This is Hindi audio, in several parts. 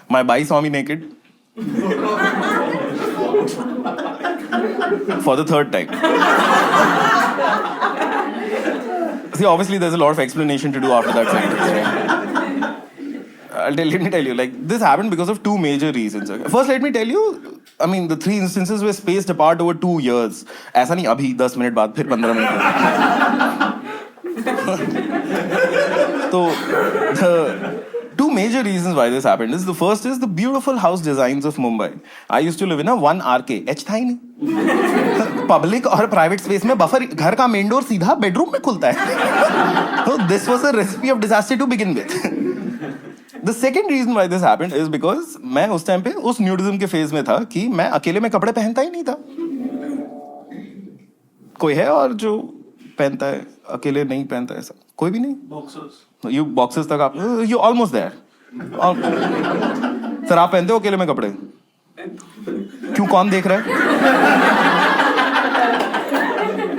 My bai saw me naked for the third time. See, obviously, there's a lot of explanation to do after that sentence. Right? Let me tell you, like, this happened because of two major reasons. Okay? First, let me tell you, I mean, the three instances were spaced apart over 2 years. ऐसा नहीं अभी 10 मिनट बाद फिर 15 मिनट तो the two major reasons why this happened is the first is the beautiful house designs of Mumbai. I used to live in a 1 RK. H था ही नहीं. Public और private space में buffer घर का main door सीधा bedroom में खुलता है. So this was a recipe of disaster to begin with. The second reason why this happened is because मैं उस टाइम पे उस nudism के phase में था कि मैं अकेले में कपड़े पहनता ही नहीं था. कोई है और जो पहनता है अकेले नहीं पहनता ऐसा कोई भी नहीं. You boxes तक आप you almost there. सर आप पहनते हो अकेले में कपड़े? क्यों कौन देख रहा है?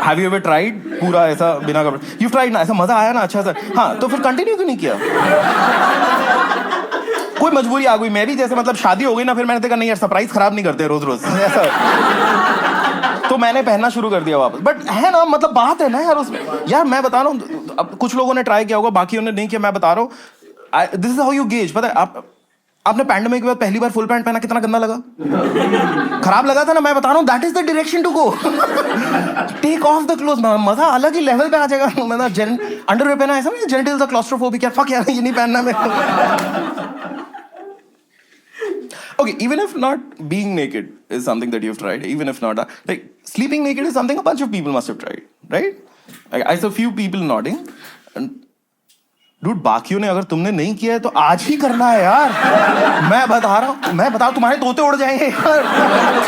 Have you ever tried पूरा ऐसा बिना कपड़े? You tried ना ऐसा मजा आया ना अच्छा सर. हाँ तो फिर कंटिन्यू क्यों नहीं किया? कोई मजबूरी आ गई मैं भी जैसे मतलब शादी हो गई ना फिर मैंने देखा नहीं यार सरप्राइज खराब नहीं करते रोज रोज ऐसा तो मैंने पहनना शुरू कर दिया वापस. बट है ना मतलब बात है ना यार उसमें यार मैं बता रहा हूँ अब कुछ लोगों ने ट्राई किया होगा बाकियों ने नहीं किया. मैं बता रहा हूँ this is how you gauge. पता है आपने पैंडेमिक के बाद पहली बार फुल पैंट पहना कितना गंदा लगा? खराब लगा था ना. मैं बता रहा हूँ that is the direction to go. Take off the cloth. मजा अलग ही लेवल पे आ जाएगा. मतलब अंडरवेयर पहना ऐसा नहीं जेनिटल्स क्लॉस्ट्रोफोबिक क्या फक यार ये नहीं पहनना मेरे. Okay, even if not being naked is something that you've tried, even if not, like sleeping naked is something a bunch of people must have tried, right? I saw few people nodding. And dude, बाकियों ने अगर तुमने नहीं किया है तो आज ही करना है यार. मैं बता रहा हूँ तुम्हारे तोते उड़ जाएंगे यार.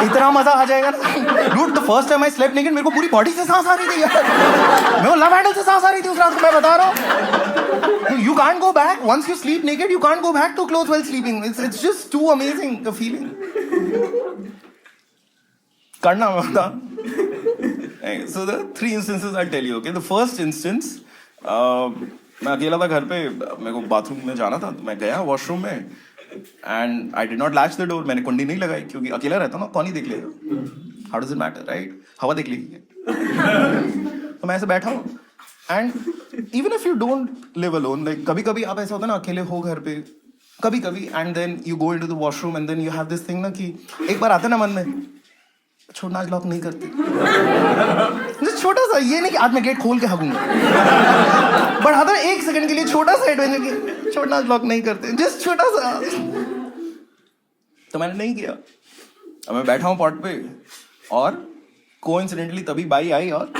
इतना मजा आ जाएगा ना. Dude, the first time I slept naked मेरे को पूरी बॉडी से सांस आ रही थी यार. मेरे को लव हैंडल से सांस आ रही थी उस रात को. मैं बता रहा हूँ you can't go back once you sleep naked. You can't go back to clothes while sleeping. It's just too amazing a feeling. करना होता. So the three instances I'll tell you. Okay, the first instance मैं अकेला था घर पे. मेरे को बाथरूम में जाना था तो मैं गया वॉशरूम में and I did not latch the door. मैंने कुंडी नहीं लगाई क्योंकि अकेला रहता ना कौन ही देख लेगा. How does it matter, right? हवा देख लेगी. तो मैं ऐसे बैठा हूँ and even if you don't live alone, like कभी कभी आप ऐसा होता है ना अकेले हो घर पे कभी कभी and then you go into the washroom and then you have this thing ना कि एक बार आता है ना मन में छोड़ना आज लॉक नहीं करते. छोटा सा ये नहीं कि आज मैं गेट खोल के हगूंगा बट आता है एक सेकंड के लिए छोटा सा एडवेंचर की छोड़ना आज लॉक नहीं करते जस्ट छोटा सा. तो मैंने नहीं किया. अब मैं बैठा हूँ पॉट पे और कोइंसिडेंटली तभी बाई आई और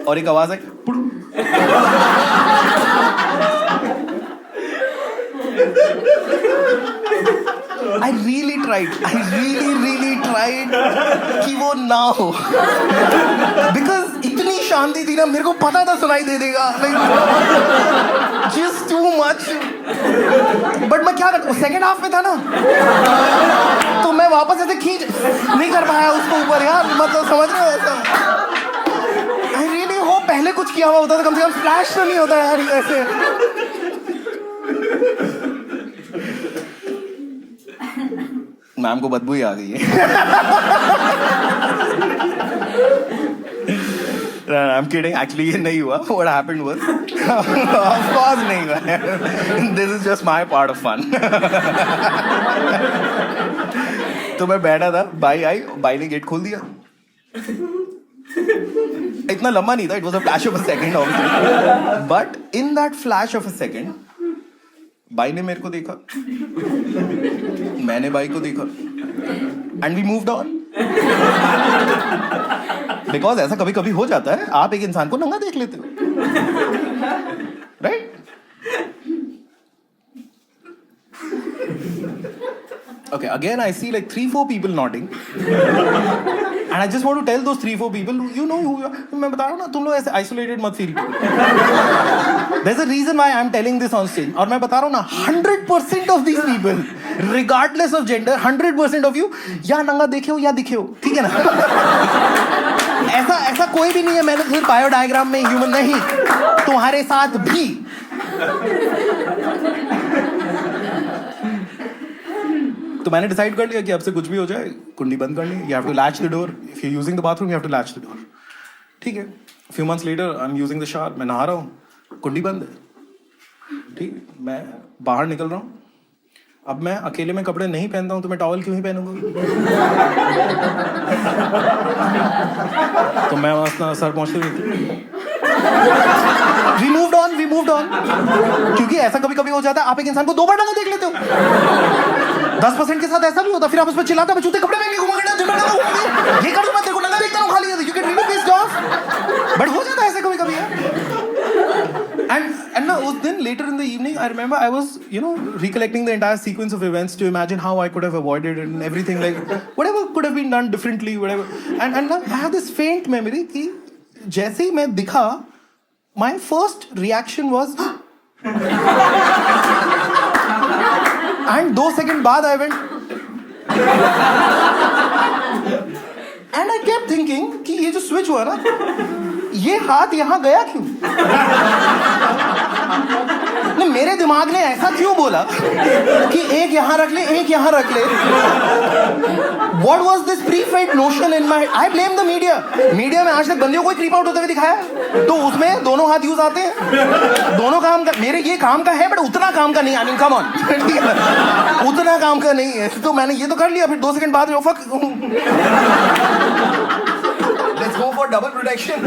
और एक आवाज है I really tried कि वो ना हो because इतनी शांति थी ना मेरे को पता था सुनाई दे देगा like just too much. But मैं क्या करता सेकेंड हाफ में था ना तो मैं वापस ऐसे खींच नहीं कर पाया उसको ऊपर यार. मतलब समझ रहे हो ऐसा. I really hope पहले कुछ किया हुआ होता था कम से कम स्प्लैश तो नहीं होता यार ऐसे. मैम को बदबू ही आ गई है. I'm kidding. Actually ये नहीं हुआ. What happened was, of course नहीं हुआ. This is just my part of fun. तो मैं बैठा था बाई आई बाई ने गेट खोल दिया. इतना लंबा नहीं था. It was a flash of a second obviously. But in that flash of a second बाई ने मेरे को देखा मैंने बाई को देखा and we moved on. Because ऐसा कभी कभी हो जाता है आप एक इंसान को नंगा देख लेते हो right. Okay, again I see like 3-4 people nodding and I just want to tell those 3-4 people you know who you are. मैं बता रहा हूँ ना तुम लोग ऐसे isolated मत feel. There's a reason why I'm telling this on stage. और मैं बता रहा हूँ ना 100% of these people regardless of gender 100% of you या नंगा देखे हो या दिखे हो ठीक है ना. ऐसा कोई भी नहीं है. मैंने फिर बायो डायग्राम में ह्यूमन नहीं तुम्हारे साथ भी तो मैंने डिसाइड कर लिया कि अब से कुछ भी हो जाए कुंडी बंद करनी, you have to latch the door, if you using the bathroom you have to latch the door. ठीक है, few months later I am using the shower, मैं नहा रहा हूँ, कुंडी बंद है। ठीक है, मैं बाहर निकल रहा हूँ, अब मैं अकेले में कपड़े नहीं पहनता हूँ तो मैं टॉवल क्यों ही पहनूंगा? तो मैं वहाँ सर पहुँचते हुए वी मूव्ड ऑन क्योंकि ऐसा कभी कभी हो जाता है, आप एक इंसान को 2 बार टांगा देख लेते हो। 10% के साथ ऐसा भी होता, फिर आप उस पर चिल्लाते हो, जूते कपड़े पहन के घूमा करना, ये कर दूं मैं तेरे को नंगा देखता हूँ खाली, you get really pissed off. But हो जाता है ऐसा कभी कभी यार। And now, then later in the evening, I remember I was, recollecting the entire sequence of events to imagine how I could have avoided it and everything, like whatever could have been done differently, whatever. And now I have this faint memory कि जैसे ही मैं दिखा, my first reaction was, and 2 seconds बाद I went, and I kept thinking कि ये जो switch हुआ ना, ये हाथ यहाँ गया क्यों? नहीं, मेरे दिमाग ने ऐसा क्यों बोला कि एक यहाँ रख ले, एक यहाँ रख ले? What was this pre-fed notion in my head? I blame the media. Media में आज तक बंदियों को क्रीप आउट होते हुए दिखाया, तो उसमें दोनों हाथ यूज आते हैं, दोनों काम का। मेरे ये काम का है बट उतना काम का नहीं, आई मीन कम ऑन, उतना काम का नहीं है। तो मैंने ये तो कर लिया, फिर 2 सेकंड बाद fuck, let's go for double protection.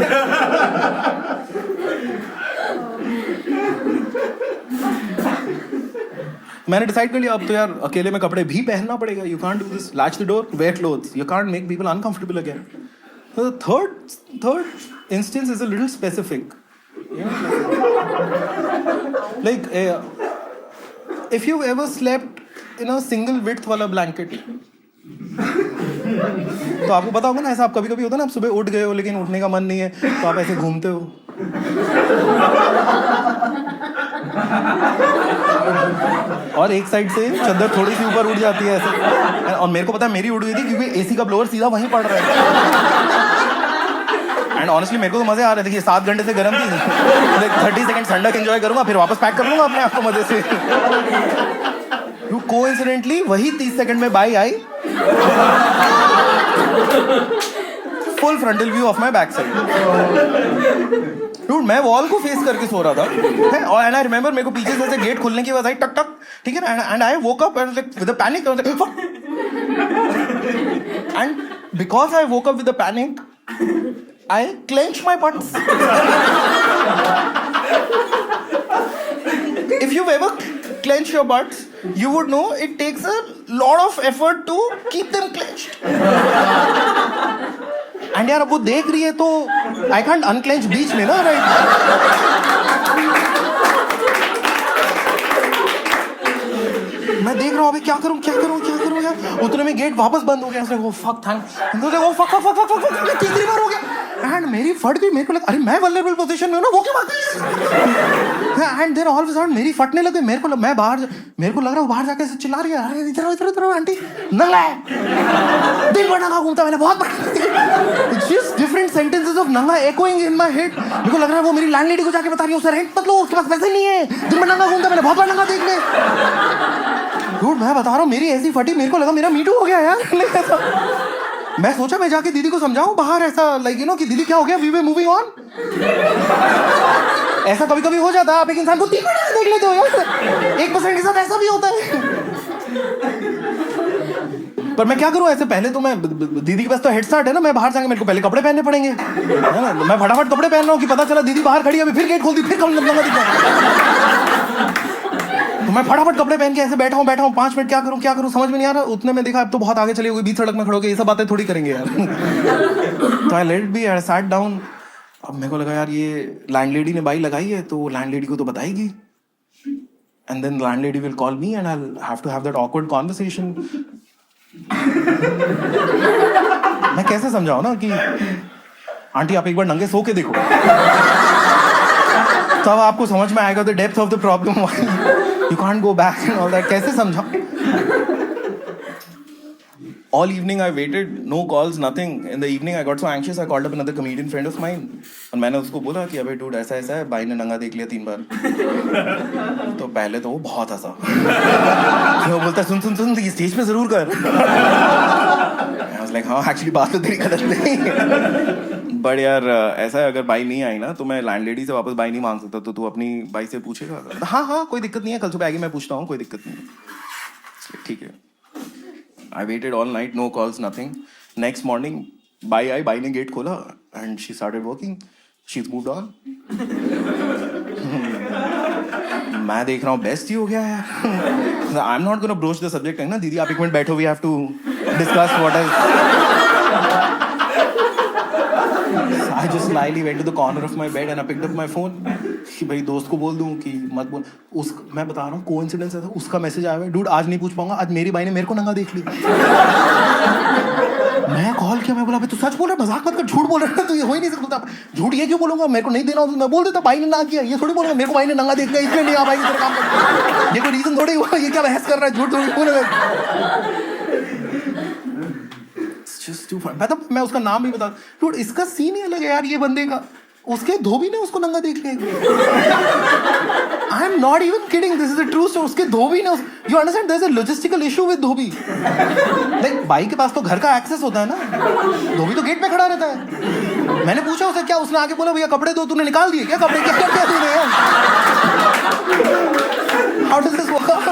मैंने डिसाइड कर लिया अब तो यार अकेले में कपड़े भी पहनना पड़ेगा, you can't do this, latch the door, wear clothes, you can't make people uncomfortable again. So the third instance is a little specific, like if you've ever slept in a single width वाला blanket, तो आपको पता होगा ना, ऐसा आप कभी कभी होता है ना, आप सुबह उठ गए हो लेकिन उठने का मन नहीं है, तो आप ऐसे घूमते हो, और एक साइड से चादर थोड़ी सी ऊपर उठ जाती है ऐसे, और मेरे को पता है मेरी उड़ गई थी क्योंकि एसी का ब्लोअर सीधा वहीं पड़ रहा है। एंड ऑनेस्टली मेरे को तो मजे आ रहे थे कि 7 घंटे से गर्म थी, 30 सेकंड ठंडक एंजॉय करूंगा, फिर वापस पैक कर लूंगा अपने आप को मजे से। कोइंसिडेंटली वही 30 सेकंड में by I, full frontal view of my back side. Dude, मैं वॉल को फेस करके सो रहा था, और एंड आई रिमेंबर मेरे को पीछे से गेट खुलने की आवाज आई, टक टक, ठीक है ना, and I woke up and with a panic, and because I woke up with a panic I clenched my butts. If you've ever clenched your butts, you would know it takes a lot of effort to keep them clenched. And यार अब वो देख रही है तो I can't unclench बीच में ना, right? मैं देख रहा हूँ अभी क्या करूँ यार। उतने में गेट वापस बंद हो गया, वो फक थैंक, वो फक तीसरी बार हो गया, एंड मेरी फट गई। मेरे को लगा अरे मैं वल्नरेबल पोजीशन में हूँ ना, वो क्यों भाग गई? And then all of a sudden मेरी फटने लगी। मेरे को लग रहा है वो बाहर जाके चिल्ला रही है, अरे इधर आंटी नंगा है, दिन भर नंगा घूमता, मैंने बहुत जस्ट डिफरेंट सेंटेंसेस ऑफ नंगा एकोइंग इन माय हेड। मेरे को लग रहा है वो मेरी लैंडलेडी को जाके बता रही है उसे रेंट मत लो, उसके पास पैसे नहीं है, दिन भर नंगा घूमता, मैंने बहुत बार नंगा देख ले। डूड मैं बता रहा हूँ मेरी ऐसी फटी, मेरे को लगा मेरा मीटू हो गया यार। मैं सोचा मैं जाके दीदी को समझाऊं बाहर, ऐसा लाइक कि दीदी क्या हो गया, वी वर मूविंग ऑन। ऐसा कभी कभी हो जाता है, आप एक इंसान को 3 मिनट देख लेते हो यार, 1% के साथ ऐसा भी होता है। पर मैं क्या करूं, ऐसे पहले तो मैं दीदी के पास तो हेड स्टार्ट है ना, मैं बाहर जाके मेरे को पहले कपड़े पहनने पड़ेंगे, है ना। मैं फटाफट कपड़े पहन रहा हूँ कि पता चला दीदी बाहर खड़ी है, अभी फिर गेट खोल दी, फिर कम लंबा दिखा। तो मैं फटाफट कपड़े पहन के ऐसे बैठा हूँ 5 मिनट, क्या करूँ समझ में नहीं आ रहा। उतने में देखा अब तो बहुत आगे चली होगी, बीच सड़क में खड़े होकर ये सब बातें थोड़ी करेंगे यार। तो I let be, I sat down. अब मेरे को लगा यार ये लैंडलेडी ने बाई लगाई है तो लैंडलेडी को तो बताएगी, and then landlady will call me and I will have to have that awkward conversation. मैं कैसे समझाऊं ना कि आंटी आप एक बार नंगे सो के देखो, तब आपको समझ में आएगा the depth of the problem, you can't go back and all that. कैसे समझाऊं? All evening I waited, no calls, nothing. In the evening I got so anxious, I called up another comedian friend of mine. और मैंने उसको बोला कि अबे dude ऐसा ऐसा है, भाई ने नंगा देख लिया 3 बार. तो पहले तो वो बहुत हंसा. वो बोलता सुन सुन सुन ये स्टेज पे जरूर कर. I was like हाँ actually बात तो तेरी गलत नहीं. बट यार ऐसा है, अगर बाई नहीं आई ना तो मैं लैंडलेडी से वापस बाई नहीं मांग सकता. तो तू अपनी बाई से पूछेगा. हाँ हाँ कोई दिक्कत नहीं है, कल सुबह आएगी, मैं पूछता हूँ, कोई दिक्कत नहीं है. ठीक है. I waited all night, no calls, nothing. Next morning, by ने गेट खोला and she started working. She's moved on. मैं देख रहा हूँ बेस्ट ही हो गया यार. I'm not gonna broach the subject. ना दीदी आप एक मिनट बैठो, we have to discuss what is. I just slyly went to the corner of my bed and I picked up my phone. कि भाई दोस्त को बोल दूं कि मत बोल. मैं बता रहा हूँ कोइंसिडेंस है, उसका मैसेज आया है, डूड आज नहीं पूछ पाऊंगा, आज मेरी बाई ने मेरे को नंगा देख ली. मैं कॉल किया, मैं बोला तू सच बोल रहा है, मजाक मत कर, झूठ बोल रहा है, तू ये हो ही नहीं सकता. झूठ ये क्यों बोलूंगा, मेरे को नहीं देना मैं बोल देता बाई ने ना किया. ये थोड़ी बोलूंगा मेरे को बाई ने नंगा देख लिया इसलिए नहीं आ पाएगी तेरे काम कर. ये कोई रीजन थोड़ी हुआ, ये क्या बहस कर रहा है, झूठ थोड़ी बोलेगा. मैं उसका नाम भी बता. डूड इसका सीन ही अलग है यार ये बंदे का. उसके धोबी ने उसको नंगा देख लिया. I am not even kidding, this is a true story. उसके धोबी ने you understand there is a logistical issue with धोबी. लाइक भाई के पास तो घर का एक्सेस होता है ना, धोबी तो गेट पे खड़ा रहता है. मैंने पूछा उसे क्या, उसने आके बोला भैया कपड़े दो. तूने निकाल दिए क्या कपड़े, क्या क्या तूने. How does this work out.